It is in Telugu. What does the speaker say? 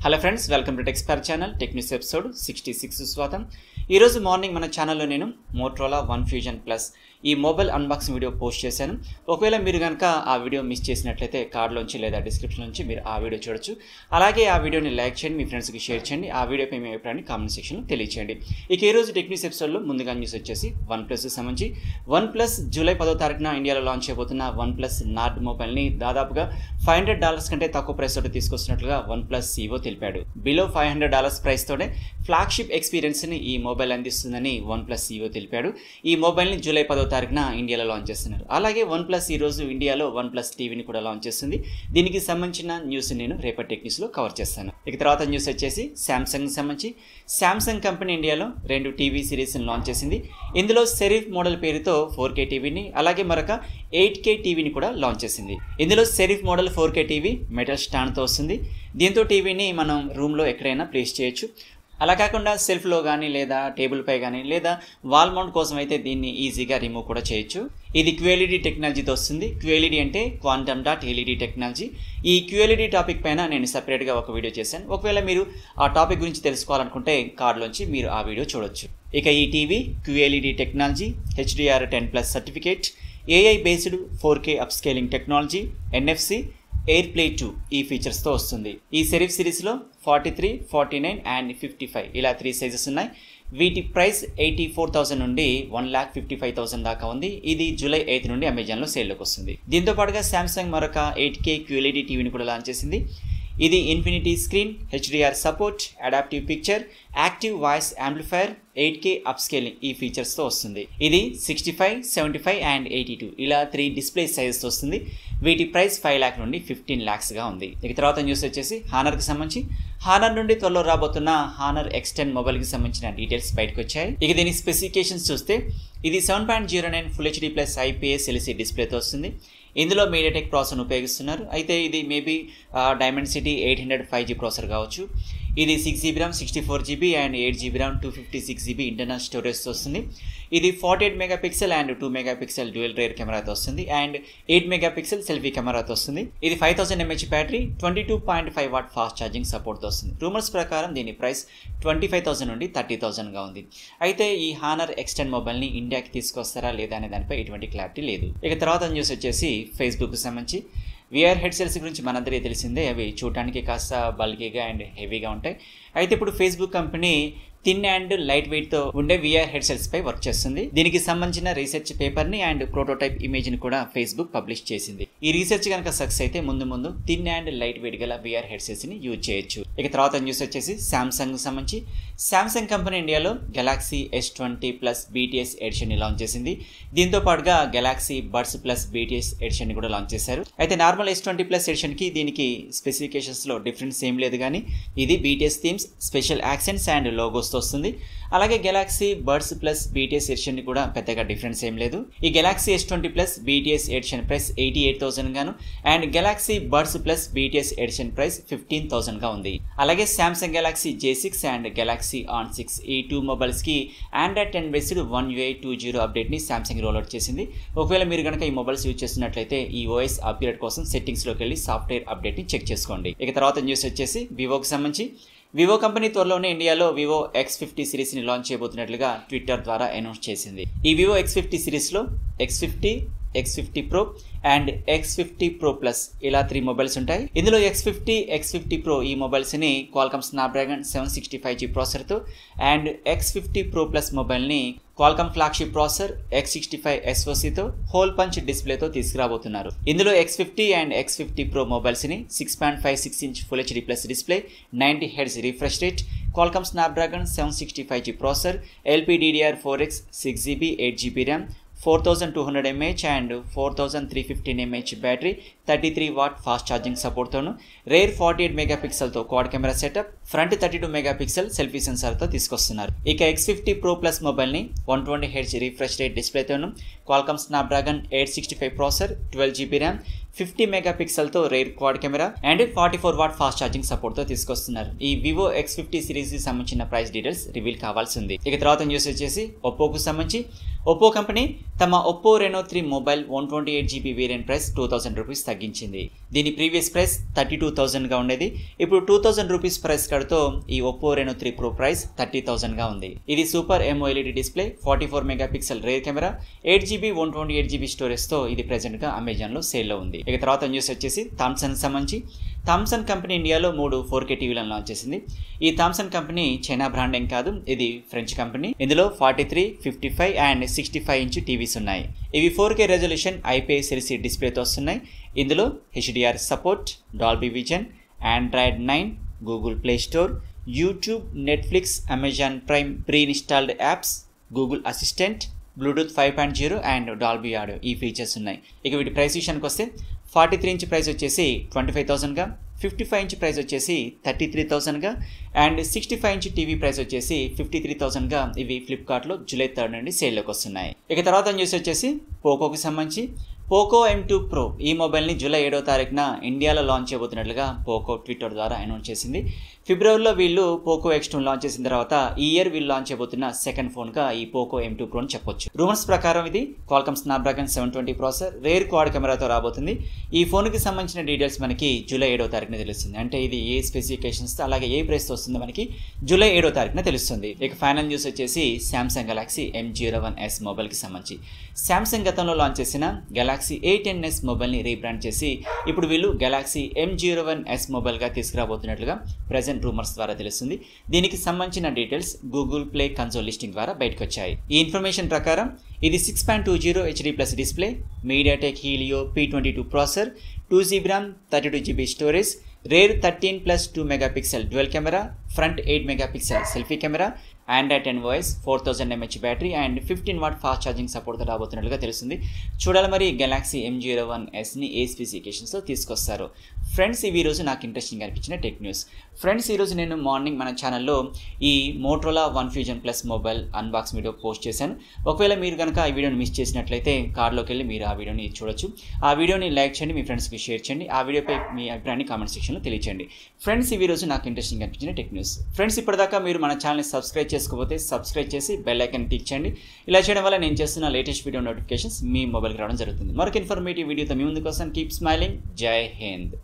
Hello friends, welcome to Techspur channel tech news episode 66 స్వాగతం. ఈరోజు మార్నింగ్ మన ఛానల్లో నేను మోటరోలా వన్ ఫ్యూజన్ ప్లస్ ఈ మొబైల్ అన్బాక్సింగ్ వీడియో పోస్ట్ చేశాను. ఒకవేళ మీరు కనుక ఆ వీడియో మిస్ చేసినట్లయితే కార్డ్లోంచి లేదా డిస్క్రిప్షన్ నుంచి మీరు ఆ వీడియో చూడొచ్చు. అలాగే ఆ వీడియోని లైక్ చేయండి, మీ ఫ్రెండ్స్కి షేర్ చేయండి, ఆ వీడియోపై మీ అభిప్రాయాన్ని కామెంట్ సెక్షన్లో తెలియచేయండి. ఇక ఈరోజు టెక్ న్యూస్ ఎపిసోడ్లో ముందుగా న్యూస్ వచ్చేసి OnePlus సంబంధించి OnePlus జూలై 10వ తారీఖున ఇండియాలో లాంచ్ చేయబోతున్న OnePlus నార్డ్ మొబైల్ని దాదాపుగా $500 కంటే తక్కువ ప్రైస్ తోటి తీసుకొస్తున్నట్లుగా OnePlus CEO తెలిపాడు. బిలో $500 ప్రైస్ తోనే ఫ్లాగ్షిప్ ఎక్స్పీరియన్స్ని ఈ మొబైల్ అందిస్తుందని OnePlus CEO తెలిపాడు. ఈ మొబైల్ని జూలై 10వ తారీఖున ఇండియాలో లాంచ్ చేస్తున్నారు. అలాగే OnePlus ఈ రోజు ఇండియాలో OnePlus టీవీని కూడా లాంచ్ చేస్తుంది. దీనికి సంబంధించిన న్యూస్ నేను రేపటి టెక్ న్యూస్లో కవర్ చేస్తాను. ఇక తర్వాత న్యూస్ వచ్చేసి శాంసంగ్ సంబంధించి శాంసంగ్ కంపెనీ ఇండియాలో 2 టీవీ సిరీస్ని లాంచ్ చేసింది. ఇందులో సెరిఫ్ మోడల్ పేరుతో 4K టీవీని అలాగే మరొక 8K టీవీని కూడా లాంచ్ చేసింది. ఇందులో serif model 4K TV metal స్టాండ్తో వస్తుంది. దీంతో టీవీని మనం రూమ్లో ఎక్కడైనా ప్లేస్ చేయొచ్చు. అలా కాకుండా సెల్ఫ్లో కానీ లేదా టేబుల్పై కానీ లేదా వాల్ మౌంట్ కోసం అయితే దీన్ని ఈజీగా రిమూవ్ కూడా చేయొచ్చు. ఇది QLED టెక్నాలజీతో వస్తుంది. QLED అంటే క్వాంటమ్ డాట్ LED టెక్నాలజీ. ఈ QLED టాపిక్ పైన నేను సపరేట్గా ఒక వీడియో చేశాను. ఒకవేళ మీరు ఆ టాపిక్ గురించి తెలుసుకోవాలనుకుంటే కార్డ్లోంచి మీరు ఆ వీడియో చూడొచ్చు. ఇక ఈ TV QLED technology, HDR10+ certificate, AI based 4K upscaling technology, NFC, ఎయిర్ప్లే 2 ఈ ఫీచర్స్తో వస్తుంది. ఈ సెరిఫ్ సిరీస్లో 43, 49 అండ్ 55 ఇలా 3 సైజెస్ ఉన్నాయి. వీటి ప్రైస్ 84,000 నుండి 1,55,000 దాకా ఉంది. ఇది జూలై 8 నుండి అమెజాన్లో సేల్లోకి వస్తుంది. దీంతో పాటుగా శాంసంగ్ మరొక 8K QLED టీవీని కూడా లాంచ్ చేసింది. ఇది infinity screen, HDR support, adaptive picture, active voice amplifier, 8K upscaling ఈ ఫీచర్స్తో వస్తుంది. ఇది 65, 75 అండ్ 82 ఇలా 3 డిస్ప్లే సైజెస్తో వస్తుంది. వీటి ప్రైస్ 5 lakh నుండి 15 lakhsగా ఉంది. ఇక తర్వాత న్యూస్ వచ్చేసి హానర్కి సంబంధించి హానర్ నుండి త్వరలో రాబోతున్న హానర్ X10 మొబైల్కి సంబంధించిన డీటెయిల్స్ బయటకు వచ్చాయి. ఇక దీని స్పెసిఫికేషన్స్ చూస్తే ఇది 7.09 Full HD+ IPS LCD డిస్ప్లేతో వస్తుంది. ఇందులో మీడియాటెక్ ప్రాసెసర్ను ఉపయోగిస్తున్నారు. అయితే ఇది మేబీ డైమెన్సిటీ 800 5G ప్రాసెసర్ కావచ్చు. ఇది 6GB RAM 64GB and 8GB RAM 256GB internal స్టోరేజ్తో వస్తుంది. ఇది 48 megapixel and 2 megapixel dual rear కెమెరాతో వస్తుంది అండ్ 8 మెగాపిక్సెల్ సెల్ఫీ కెమెరాతో వస్తుంది. ఇది 5000 mAh battery, 22.5 what fast charging సపోర్ట్తో వస్తుంది. రూమర్స్ ప్రకారం దీని ప్రైస్ 25,000 నుండి 30,000గా ఉంది. అయితే ఈ హానర్ X10 మొబైల్ని ఇండియాకి తీసుకొస్తారా లేదా అనే దానిపై ఎటువంటి క్లారిటీ లేదు. ఇక తర్వాత న్యూస్ వచ్చేసి ఫేస్బుక్కి సంబంధించి VR హెడ్సెట్స్ గురించి మనందరికీ తెలిసిందే. అవి చూడటానికి కాస్త బల్కీగా అండ్ హెవీగా ఉంటాయి. అయితే ఇప్పుడు Facebook company thin and light వెయిట్తో ఉండే VR హెడ్సెట్స్ పై వర్క్ చేస్తుంది. దీనికి సంబంధించిన రీసెర్చ్ పేపర్ని అండ్ ప్రోటోటైప్ ఇమేజ్ని కూడా ఫేస్బుక్ పబ్లిష్ చేసింది. ఈ రీసెర్చ్ కనుక సక్సెస్ అయితే ముందు థిన్ అండ్ లైట్ వెయిట్ గల VR హెడ్సెట్స్ని యూజ్ చేయొచ్చు. ఇక తర్వాత న్యూస్ వచ్చేసి శాంసంగ్ సంబంధించి శాంసంగ్ కంపెనీ ఇండియాలో గెలాక్సీ S20+ BTS ఎడిషన్ని లాంచ్ చేసింది. దీంతో పాటుగా గెలాక్సీ బడ్స్ ప్లస్ BTS ఎడిషన్ని కూడా లాంచ్ చేశారు. అయితే నార్మల్ S20+ ఎడిషన్కి దీనికి స్పెసిఫికేషన్స్లో డిఫరెన్స్ ఏం లేదు, కానీ ఇది BTS themes, special accents and logos వస్తుంది. అలాగే Galaxy buds plus BTS edition కూడా పెద్దగా డిఫరెన్స్ ఏం లేదు. ఈ Galaxy S20+ BTS edition price 88,000 గాను and Galaxy buds plus BTS edition price 15,000గా ఉంది. అలాగే Samsung Galaxy J6 and Galaxy on 6 ఈ 2 మొబైల్స్కి Android 10 బేస్డ్ One UI 2.0 అప్డేట్ని శాంసంగ్ రోల్అవుట్ చేసింది. ఒకవేళ మీరు కనుక ఈ మొబైల్స్ యూజ్ చేస్తున్నట్లయితే ఈ OS అప్గ్రేడ్ కోసం సెట్టింగ్స్లోకి వెళ్ళి సాఫ్ట్వేర్ అప్డేట్ని చెక్ చేసుకోండి. ఇక తర్వాత న్యూస్ వచ్చేసి వివోకి సంబంధించి వివో కంపెనీ త్వరలోనే ఇండియాలో Vivo X50 సిరీస్ని లాంచ్ చేయబోతున్నట్లుగా ట్విట్టర్ ద్వారా అనౌన్స్ చేసింది. ఈ Vivo X50 సిరీస్లో X50, X50 Pro and X50 Pro Plus ఇలా 3 మొబైల్స్ ఉంటాయి. ఇందులో X50, X50 Pro ఈ మొబైల్స్ని క్వాల్కమ్ స్నాప్డ్రాగన్ 765G ప్రాసెసర్తో అండ్ X50 Pro Plus మొబైల్ని క్వాల్కమ్ ఫ్లాగ్షిప్ ప్రాసెసర్ X65 SoCతో హోల్ పంచ్ డిస్ప్లేతో తీసుకురాబోతున్నారు. ఇందులో X50 అండ్ X50 Pro మొబైల్స్ని 6.56 inch Full HD+ డిస్ప్లే, 90 Hz refresh rate, Qualcomm Snapdragon 765G processor, LPDDR4X 6GB 8GB RAM, 4200 mAh and 4315 mAh battery, 33 watt fast charging సపోర్ట్తోను రేర్ 48 మెగాపిక్సెల్తో quad camera setup, front 32 megapixel selfie సెన్సార్తో తీసుకొస్తున్నారు. ఇక X50 Pro Plus మొబైల్ని 120 Hz రిఫ్రెష్ రేట్ డిస్ప్లేతోను Qualcomm Snapdragon 865 processor, 12GB RAM, 50 మెగాపిక్సెల్తో rear quad camera and 44 watt fast charging సపోర్ట్తో తీసుకొస్తున్నారు. ఈ Vivo X50 సిరీస్కి సంబంధించిన ప్రైస్ డీటెయిల్స్ రివీల్ కావాల్సి ఉంది. ఇక తర్వాత న్యూస్ వచ్చేసి ఒప్పోకు సంబంధించి ఒప్పో కంపెనీ తమ Oppo Reno 3 mobile 128GB variant price 2000 rupees తగ్గించింది. దీని ప్రీవియస్ ప్రైస్ 32,000గా ఉండేది. ఇప్పుడు 2000 రూపీస్ ప్రైస్ కడుతో ఈ ఒప్పో రెనో 3 ప్రో ప్రైస్ 30,000గా ఉంది. ఇది super AMOLED display, 44 megapixel rear camera, 8GB 128GB స్టోరేజ్తో ఇది ప్రెజెంట్గా అమెజాన్లో సేల్లో ఉంది. ఇక తర్వాత న్యూస్ వచ్చేసి థామ్సన్ సంబంధించి. థామ్సన్ కంపెనీ ఇండియాలో 3 4K టీవీలను లాంచ్ చేసింది. ఈ థామ్సన్ కంపెనీ చైనా బ్రాండ్ ఏం కాదు, ఇది ఫ్రెంచ్ కంపెనీ. ఇందులో 43, 55 అండ్ 65 ఇంచ్ టీవీస్ ఉన్నాయి. ఇవి 4K రెజల్యూషన్ IPS LCD డిస్ప్లేతో వస్తున్నాయి. ఇందులో HDR support, Dolby vision, Android 9, Google play store, YouTube, Netflix, Amazon prime pre installed apps, Google assistant, Bluetooth 5.0 and Dolby audio ఈ ఫీచర్స్ ఉన్నాయి. ఇక వీటి ప్రైస్ విషయానికి వస్తే 43 ఇంచ్ ప్రైస్ వచ్చేసి 25,000గా, 55 ఇంచ్ ప్రైస్ వచ్చేసి 33,000గా అండ్ 65 ఇంచ్ టీవీ ప్రైస్ వచ్చేసి 53,000గా ఇవి ఫ్లిప్కార్ట్లో జూలై 3 నుండి సేల్లోకి వస్తున్నాయి. ఇక తర్వాత న్యూస్ వచ్చేసి పోకోకి సంబంధించి. పోకో M2 Pro ఈ మొబైల్ని జూలై 7వ తారీఖున ఇండియాలో లాంచ్ చేయబోతున్నట్లుగా పోకో ట్విట్టర్ ద్వారా అనౌన్స్ చేసింది. ఫిబ్రవరిలో వీళ్ళు పోకో X2 లాంచ్ చేసిన తర్వాత ఈ ఇయర్ వీళ్ళు లాంచ్ చేయబోతున్న సెకండ్ ఫోన్గా ఈ పోకో M2 Pro అని చెప్పొచ్చు. రూమర్స్ ప్రకారం ఇది Qualcomm Snapdragon 720 processor, rare quad కెమెరాతో రాబోతుంది. ఈ ఫోన్కి సంబంధించిన డీటెయిల్స్ మనకి జూలై 7వ తారీఖున తెలుస్తుంది. అంటే ఇది ఏ స్పెసిఫికేషన్స్తో అలాగే ఏ ప్రైస్తో వస్తుందో మనకి జూలై 7వ తారీఖున తెలుస్తుంది. ఇక ఫైనల్ న్యూస్ వచ్చేసి సామ్సంగ్ గెలాక్సీ M01s మొబైల్కి సంబంధించి. సామ్సంగ్ గతంలో లాంచ్ చేసిన గెలాక్సీ A10s మొబైల్ని రీబ్రాండ్ చేసి ఇప్పుడు వీళ్ళు గెలాక్సీ M01s మొబైల్గా తీసుకురాబోతున్నట్లుగా ప్రెజెంట్ రూమర్స్ ద్వారా తెలుస్తుంది. దీనికి సంబంధించిన details Google play console listing ద్వారా బయటకు వచ్చాయి. ఈ ఇన్ఫర్మేషన్ ప్రకారం ఇది 6.20 HD+ display, MediaTek Helio P22 processor, 2GB RAM, 32GB storage, rare 13+2 megapixel dual camera, front 8 megapixel selfie camera, Android 10 voice, 4000 mAh battery and 15W fast charging సపోర్ట్తో రాబోతున్నట్లుగా తెలుస్తుంది. చూడాలి మరి గెలాక్సీ M01sని ఏ స్పెసిఫికేషన్స్తో తీసుకొస్తారు. ఫ్రెండ్స్, ఇవి ఈరోజు నాకు ఇంట్రెస్టింగ్ అనిపించిన టెక్ న్యూస్. ఫ్రెండ్స్, ఈరోజు నేను మార్నింగ్ మన ఛానల్లో ఈ Motorola OneFusion Plus mobile unbox video post చేశాను. ఒకవేళ మీరు కనుక ఈ వీడియోని మిస్ చేసినట్లయితే కార్డ్లోకి వెళ్ళి మీరు ఆ వీడియోని చూడొచ్చు. ఆ వీడియోని లైక్ చేయండి, మీ ఫ్రెండ్స్కి షేర్ చేయండి. ఆ వీడియోపై మీ అభిప్రాయాన్ని కామెంట్ సెక్షన్లో తెలియచేయండి. ఫ్రెండ్స్, ఇవి ఈరోజు నాకు ఇంట్రెస్టింగ్ అనిపించిన టెక్ న్యూస్. ఫ్రెండ్స్, ఇప్పటిదాకా మీరు మన ఛానల్ని సబ్స్క్రైబ్ చేసుకోకపోతే సబ్స్క్రైబ్ చేసి బెల్ ఐకాన్ క్లిక్ చేయండి. ఇలా చేయడం వల్ల నేను చేస్తున్న లేటెస్ట్ వీడియో నోటిఫికేషన్స్ మీ మొబైల్కి రావడం జరుగుతుంది. మరొక ఇన్ఫర్మేటివ్ వీడియోతో మీ ముందుకు వస్తాను. Keep smiling. జై హింద్.